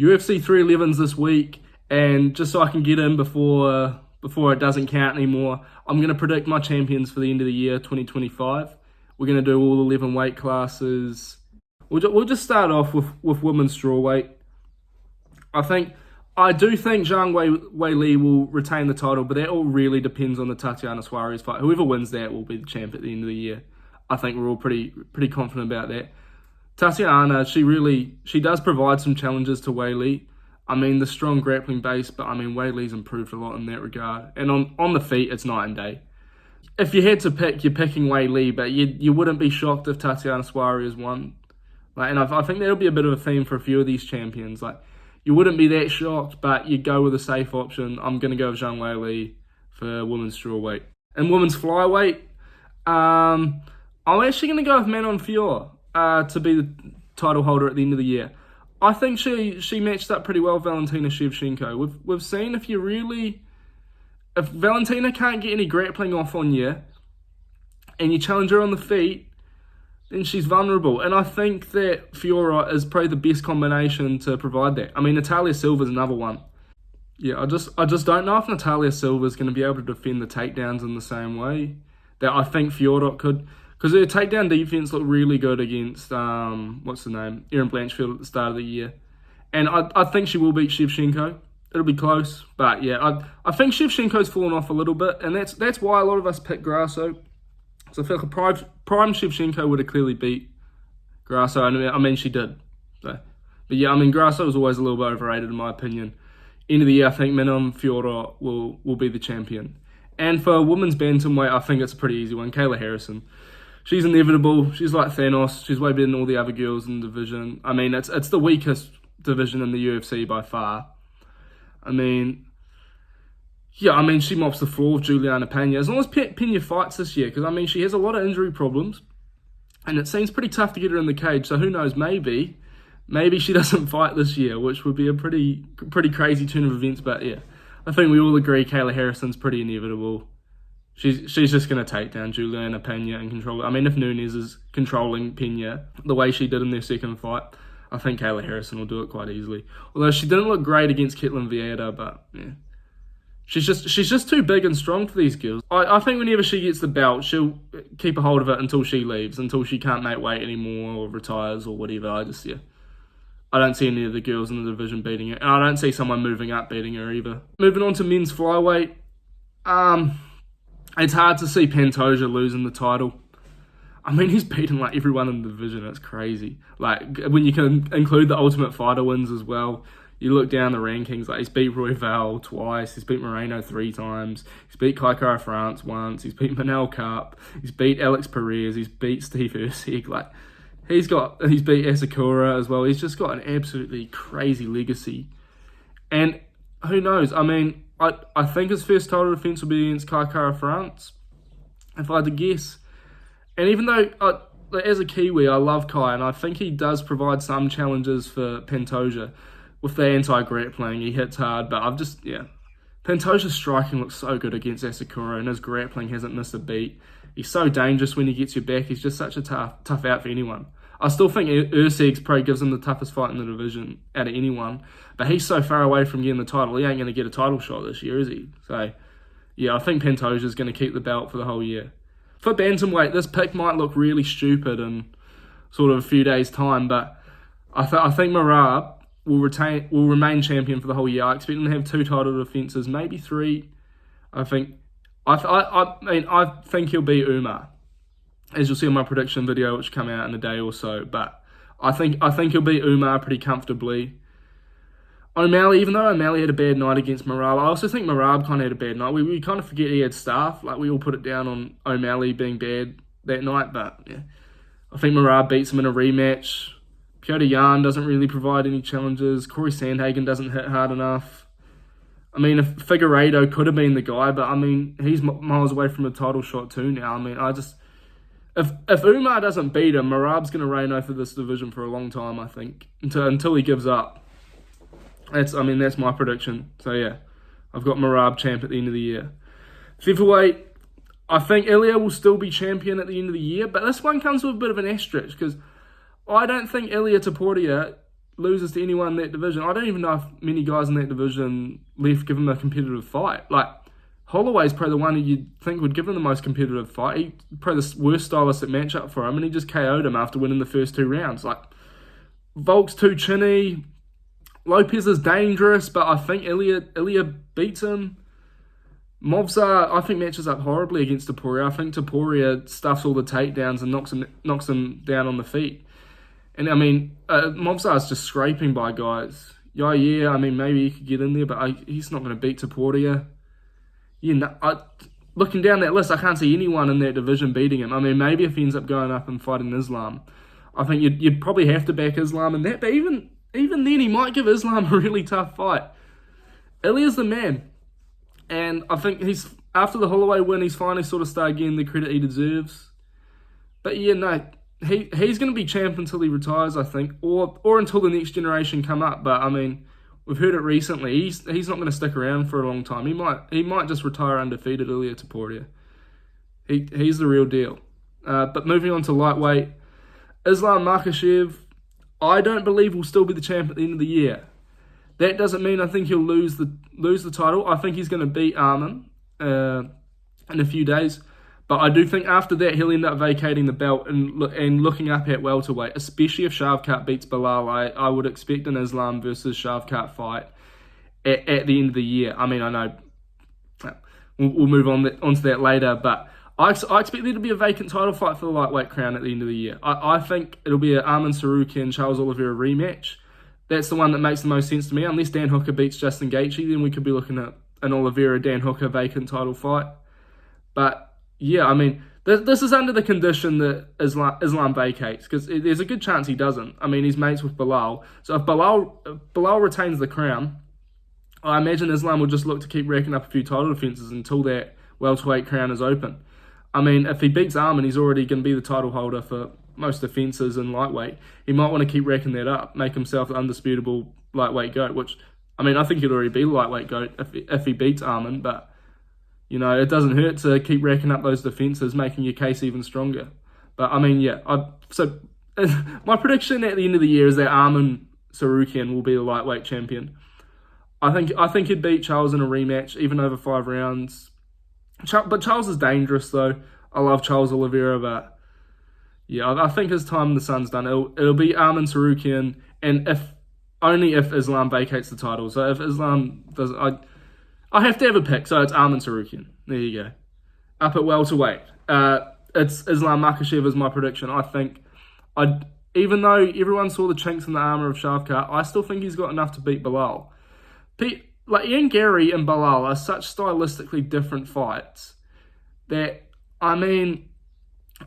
UFC 311's this week, and just so I can get in before it doesn't count anymore, I'm going to predict my champions for the end of the year, 2025. We're going to do all 11 weight classes. We'll just start off with women's strawweight. I do think Zhang Weili will retain the title, but that all really depends on the Tatiana Suarez fight. Whoever wins that will be the champ at the end of the year. I think we're all pretty confident about that. Tatiana, she does provide some challenges to Weili. I mean, the strong grappling base, but I mean, Weili's improved a lot in that regard. And on the feet, it's night and day. If you had to pick, you're picking Weili, but you wouldn't be shocked if Tatiana Suarez won. And I think that'll be a bit of a theme for a few of these champions. You wouldn't be that shocked, but you'd go with a safe option. I'm going to go with Zhang Weili for women's strawweight. And women's flyweight, I'm actually going to go with Manon Fiorot to be the title holder at the end of the year. I think she matched up pretty well with Valentina Shevchenko. We've seen if Valentina can't get any grappling off on you and you challenge her on the feet, then she's vulnerable. And I think that Fiorot is probably the best combination to provide that. I mean, Natalia Silva's another one. Yeah, I just don't know if Natalia Silva's going to be able to defend the takedowns in the same way that I think Fiorot could. Because her takedown defense looked really good against, Erin Blanchfield at the start of the year. And I think she will beat Shevchenko. It'll be close. But yeah, I think Shevchenko's fallen off a little bit. And that's why a lot of us pick Grasso. So I feel like a prime Shevchenko would have clearly beat Grasso. I mean, she did. So, but yeah, I mean, Grasso was always a little bit overrated in my opinion. End of the year, I think Manon Fiorot will be the champion. And for women's bantamweight, I think it's a pretty easy one. Kayla Harrison. She's inevitable. She's like Thanos. She's way better than all the other girls in the division. I mean, it's the weakest division in the UFC by far. I mean, she mops the floor with Juliana Pena. As long as Pena fights this year, because, I mean, she has a lot of injury problems, and it seems pretty tough to get her in the cage, so who knows, maybe she doesn't fight this year, which would be a pretty crazy turn of events, but yeah. I think we all agree Kayla Harrison's pretty inevitable. She's just going to take down Juliana Pena and control it. I mean, if Nunes is controlling Pena the way she did in their second fight, I think Kayla Harrison will do it quite easily. Although she didn't look great against Ketlin Vieira, but yeah. She's just too big and strong for these girls. I think whenever she gets the belt, she'll keep a hold of it until she leaves, until she can't make weight anymore or retires or whatever. I don't see any of the girls in the division beating her. And I don't see someone moving up beating her either. Moving on to men's flyweight. It's hard to see Pantoja losing the title. I mean, he's beaten everyone in the division. It's crazy. When you can include the Ultimate Fighter wins as well. You look down the rankings, he's beat Royval twice, he's beat Moreno 3 times, he's beat Kai Kara France once, he's beat Manel Kape, he's beat Alex Perez, he's beat Steve Erceg. He's beat Asakura as well. He's just got an absolutely crazy legacy. And who knows? I mean, I think his first title defense will be against Kai Kara France, if I had to guess. And even though, as a Kiwi, I love Kai, and I think he does provide some challenges for Pantoja. With the anti-grappling, he hits hard, but Pantoja's striking looks so good against Asakura, and his grappling hasn't missed a beat. He's so dangerous when he gets you back. He's just such a tough out for anyone. I still think Erceg probably gives him the toughest fight in the division out of anyone, but he's so far away from getting the title, he ain't going to get a title shot this year, is he? So, yeah, I think Pantoja's going to keep the belt for the whole year. For bantamweight, this pick might look really stupid in sort of a few days' time, but I think Merab will remain champion for the whole year. I expect him to have 2 title defenses, maybe 3. I think he'll beat Umar, as you'll see in my prediction video, which will come out in a day or so. But I think he'll beat Umar pretty comfortably. O'Malley, even though O'Malley had a bad night against Merab, I also think Merab kind of had a bad night. We kind of forget he had staff. We all put it down on O'Malley being bad that night, but yeah, I think Merab beats him in a rematch. Piotr Jan doesn't really provide any challenges. Corey Sandhagen doesn't hit hard enough. I mean, if Figueiredo could have been the guy, but I mean, he's miles away from a title shot too now. I mean, if Umar doesn't beat him, Merab's going to reign over this division for a long time, I think, until he gives up. That's my prediction. So yeah, I've got Merab champ at the end of the year. Featherweight, I think Ilia will still be champion at the end of the year, but this one comes with a bit of an asterisk because I don't think Ilia Topuria loses to anyone in that division, I don't even know if many guys in that division left give him a competitive fight. Like, Holloway's probably the one who you'd think would give him the most competitive fight. He probably the worst stylistic matchup for him, and he just KO'd him after winning the first 2 rounds. Like, Volk's too chinny. Lopez is dangerous, but I think Ilia beats him. Movsar, I think, matches up horribly against Topuria. I think Topuria stuffs all the takedowns and knocks him down on the feet. And, I mean, Movsar's just scraping by guys. Yeah, I mean, maybe he could get in there, but he's not going to beat Topuria. Looking down that list, I can't see anyone in that division beating him. I mean, maybe if he ends up going up and fighting Islam, I think you'd probably have to back Islam in that. But even then, he might give Islam a really tough fight. Ilia's the man. And I think after the Holloway win, he's finally sort of started getting the credit he deserves. But yeah, no, he's going to be champ until he retires, I think, or until the next generation come up. But I mean, we've heard it recently. He's not going to stick around for a long time. He might just retire undefeated, Ilia Topuria. He's the real deal. But moving on to lightweight, Islam Mahkachev, I don't believe will still be the champ at the end of the year. That doesn't mean I think he'll lose the title. I think he's going to beat Arman in a few days. But I do think after that he'll end up vacating the belt and looking up at welterweight, especially if Shavkat beats Bilal. I would expect an Islam versus Shavkat fight at the end of the year. I mean, I know we'll move onto that later, but I expect there to be a vacant title fight for the lightweight crown at the end of the year. I think it'll be an Arman Tsarukyan Charles Oliveira rematch. That's the one that makes the most sense to me. Unless Dan Hooker beats Justin Gaethje, then we could be looking at an Oliveira-Dan Hooker vacant title fight. But yeah, I mean, this is under the condition that Islam vacates, because there's a good chance he doesn't. I mean, he's mates with Bilal. So if Bilal retains the crown, I imagine Islam will just look to keep racking up a few title defences until that welterweight crown is open. I mean, if he beats Arman, he's already going to be the title holder for most defences in lightweight. He might want to keep racking that up, make himself the undisputable lightweight GOAT, which, I mean, I think he'd already be the lightweight GOAT if he beats Arman, but, you know, it doesn't hurt to keep racking up those defences, making your case even stronger. But, I mean, yeah, so my prediction at the end of the year is that Arman Tsarukyan will be the lightweight champion. I think he'd beat Charles in a rematch, even over 5 rounds. But Charles is dangerous, though. I love Charles Oliveira, but yeah, I think his time in the sun's done. It'll be Arman Tsarukyan, and only if Islam vacates the title. So if Islam does, I have to have a pick. So it's Arman Tsarukyan. There you go. Up at welterweight, it's Islam Mahkachev is my prediction. I think even though everyone saw the chinks in the armor of Shavkat, I still think he's got enough to beat Bilal. Like Ian Gary and Bilal are such stylistically different fights that, I mean,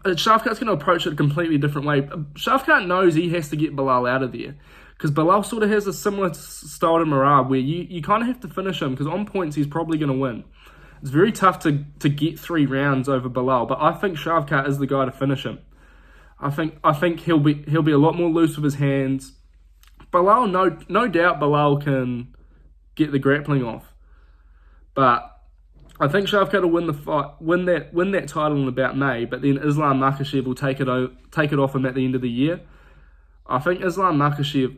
Shavkat's going to approach it a completely different way. Shavkat knows he has to get Bilal out of there, because Bilal sort of has a similar style to Merab, where you kind of have to finish him, because on points he's probably going to win. It's very tough to get 3 rounds over Bilal, but I think Shavkat is the guy to finish him. I think he'll be a lot more loose with his hands. Bilal, no doubt Bilal can get the grappling off, but I think Shavkat will win the fight, win that title in about May, but then Islam Mahkachev will take it off him at the end of the year. I think Islam Mahkachev,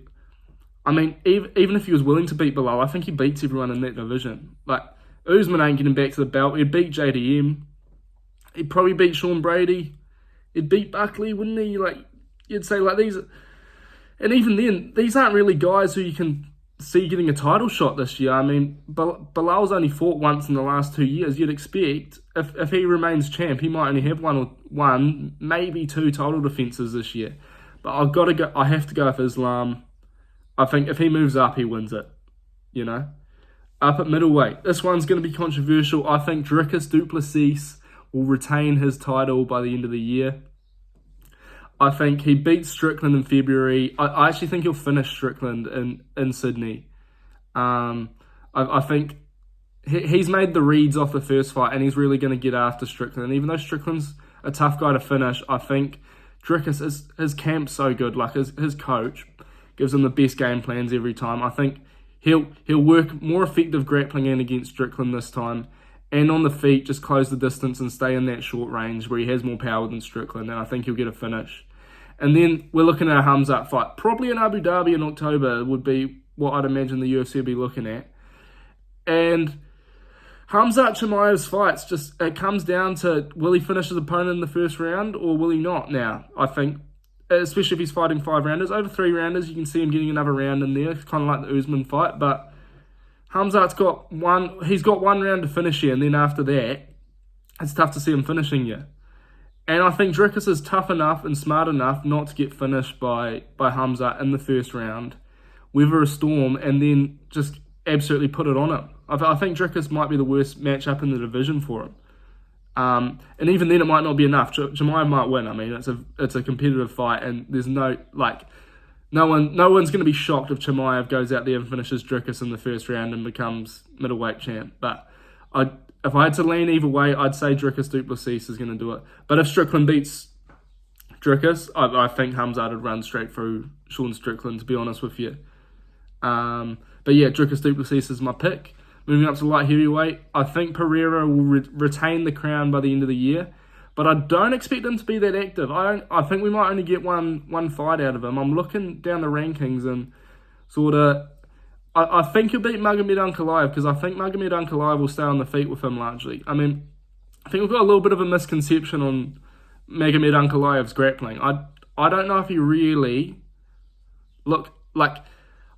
I mean, even if he was willing to beat Bilal, I think he beats everyone in that division. Like, Usman ain't getting back to the belt. He'd beat JDM. He'd probably beat Sean Brady. He'd beat Buckley, wouldn't he? Like, you'd say, like, these, and even then, these aren't really guys who you can see getting a title shot this year. I mean, Bilal's only fought once in the last 2 years. You'd expect, if he remains champ, he might only have one, maybe 2 title defences this year. But I have to go with Islam. I think if he moves up, he wins it, you know. Up at middleweight, this one's going to be controversial. I think Dricus du Plessis will retain his title by the end of the year. I think he beats Strickland in February. I actually think he'll finish Strickland in Sydney. I think he's made the reads off the first fight, and he's really going to get after Strickland. And even though Strickland's a tough guy to finish, I think Dricus, his camp's so good. Like, his coach gives him the best game plans every time. I think he'll work more effective grappling in against Strickland this time, and on the feet, just close the distance and stay in that short range where he has more power than Strickland, and I think he'll get a finish. And then we're looking at a Khamzat fight. Probably in Abu Dhabi in October would be what I'd imagine the UFC would be looking at. And Khamzat Chimaev's fights, it comes down to, will he finish his opponent in the first round or will he not now? I think, especially if he's fighting 5-rounders. Over 3-rounders, you can see him getting another round in there, kind of like the Usman fight. But Khamzat's got one round to finish here, and then after that, it's tough to see him finishing you. And I think Dricus is tough enough and smart enough not to get finished by Khamzat in the first round, weather a storm, and then just absolutely put it on him. I think Dricus might be the worst matchup in the division for him. And even then, it might not be enough. Chimaev might win. I mean, it's a competitive fight, and there's no one's going to be shocked if Chimaev goes out there and finishes Dricus in the first round and becomes middleweight champ. But if I had to lean either way, I'd say Dricus Du Plessis is going to do it. But if Strickland beats Dricus, I think Khamzat would run straight through Sean Strickland, to be honest with you. But yeah, Dricus Du Plessis is my pick. Moving up to light heavyweight, I think Pereira will retain the crown by the end of the year, but I don't expect him to be that active. I think we might only get one fight out of him. I'm looking down the rankings and I think he'll beat Magomed Ankalaev, because I think Magomed Ankalaev will stay on the feet with him largely. I mean, I think we've got a little bit of a misconception on Magomed Ankalaev's grappling. I don't know if he really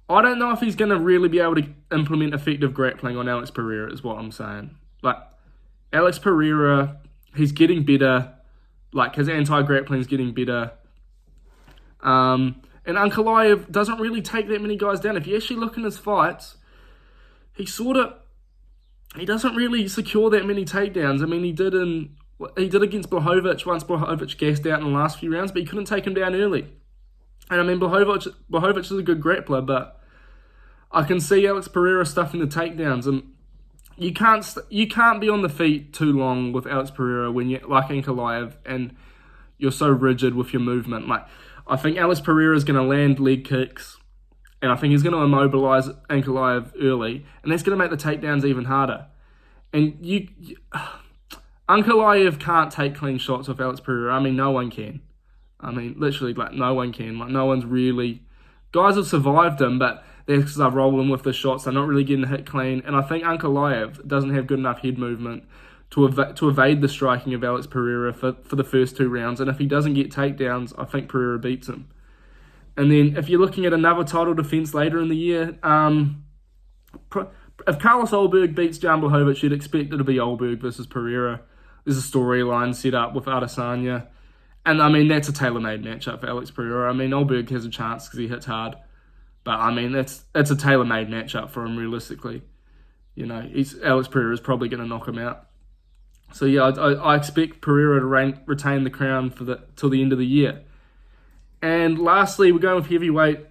I don't know if he's going to really be able to implement effective grappling on Alex Pereira, is what I'm saying. Like, Alex Pereira, he's getting better. Like, his anti-grappling is getting better. And Ankalaev doesn't really take that many guys down. If you actually look in his fights, he doesn't really secure that many takedowns. I mean, he did against Blachowicz once Blachowicz gassed out in the last few rounds, but he couldn't take him down early. And I mean, Blachowicz is a good grappler, but I can see Alex Pereira stuffing the takedowns, and you can't be on the feet too long with Alex Pereira when you're like Ankalaev and you're so rigid with your movement. Like, I think Alex Pereira is going to land leg kicks, and I think he's going to immobilize Ankalaev early, and that's going to make the takedowns even harder. And Ankalaev can't take clean shots with Alex Pereira. I mean, no one can. I mean, literally, no one can. No one's really... Guys have survived him, but they're because they're rolling with the shots. They're not really getting hit clean. And I think Ankalaev doesn't have good enough head movement to evade the striking of Alex Pereira for the first 2 rounds. And if he doesn't get takedowns, I think Pereira beats him. And then if you're looking at another title defense later in the year, if Carlos Olberg beats Jan Blachowicz, you'd expect it to be Olberg versus Pereira. There's a storyline set up with Adesanya. And, I mean, that's a tailor-made matchup for Alex Pereira. I mean, Olberg has a chance because he hits hard. But, I mean, that's a tailor-made matchup for him, realistically. You know, Alex Pereira is probably going to knock him out. So, yeah, I expect Pereira to retain the crown till the end of the year. And, lastly, we're going with heavyweight.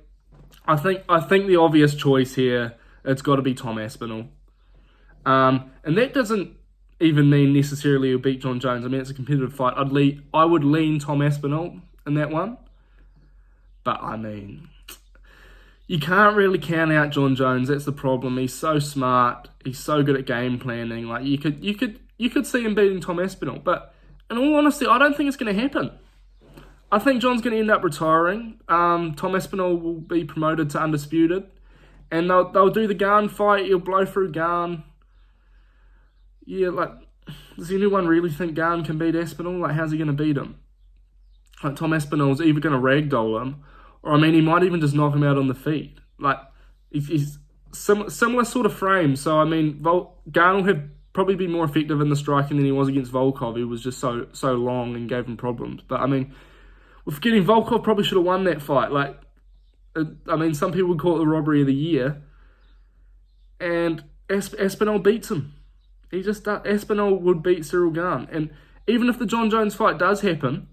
I think the obvious choice here, it's got to be Tom Aspinall. And that doesn't even mean necessarily he'll beat John Jones. I mean, it's a competitive fight. I would lean Tom Aspinall in that one. But, I mean, you can't really count out John Jones. That's the problem. He's so smart. He's so good at game planning. Like, you could see him beating Tom Aspinall. But, in all honesty, I don't think it's going to happen. I think John's going to end up retiring. Tom Aspinall will be promoted to Undisputed. And they'll do the Garn fight. He'll blow through Garn. Yeah, like, does anyone really think Garn can beat Aspinall? Like, how's he going to beat him? Like, Tom Aspinall's either going to ragdoll him, or, I mean, he might even just knock him out on the feet. Like, he's similar sort of frame. So, I mean, Garn will probably be more effective in the striking than he was against Volkov, who was just so long and gave him problems. But, I mean, with forgetting Volkov probably should have won that fight. Like, I mean, some people would call it the robbery of the year. And Aspinall beats him. Aspinall would beat Cyril Gane. And even if the John Jones fight does happen,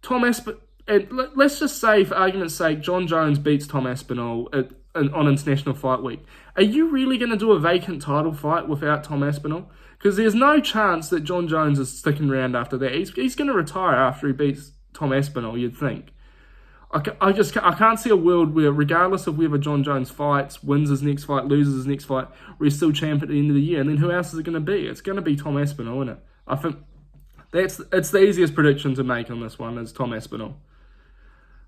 and let's just say, for argument's sake, John Jones beats Tom Aspinall on International Fight Week. Are you really going to do a vacant title fight without Tom Aspinall? Because there's no chance that John Jones is sticking around after that. He's going to retire after he beats Tom Aspinall, you'd think. I can't see a world where, regardless of whether John Jones fights, wins his next fight, loses his next fight, where he's still champ at the end of the year. And then who else is it going to be? It's going to be Tom Aspinall, isn't it? I think it's the easiest prediction to make on this one, is Tom Aspinall.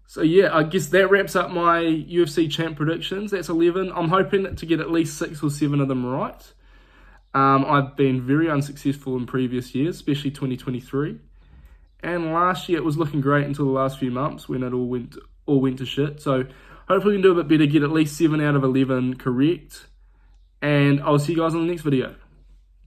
So yeah, I guess that wraps up my UFC champ predictions. That's 11. I'm hoping to get at least 6 or 7 of them right. I've been very unsuccessful in previous years, especially 2023. And last year it was looking great until the last few months when it all went to shit. So hopefully we can do a bit better, get at least 7 out of 11 correct. And I'll see you guys on the next video.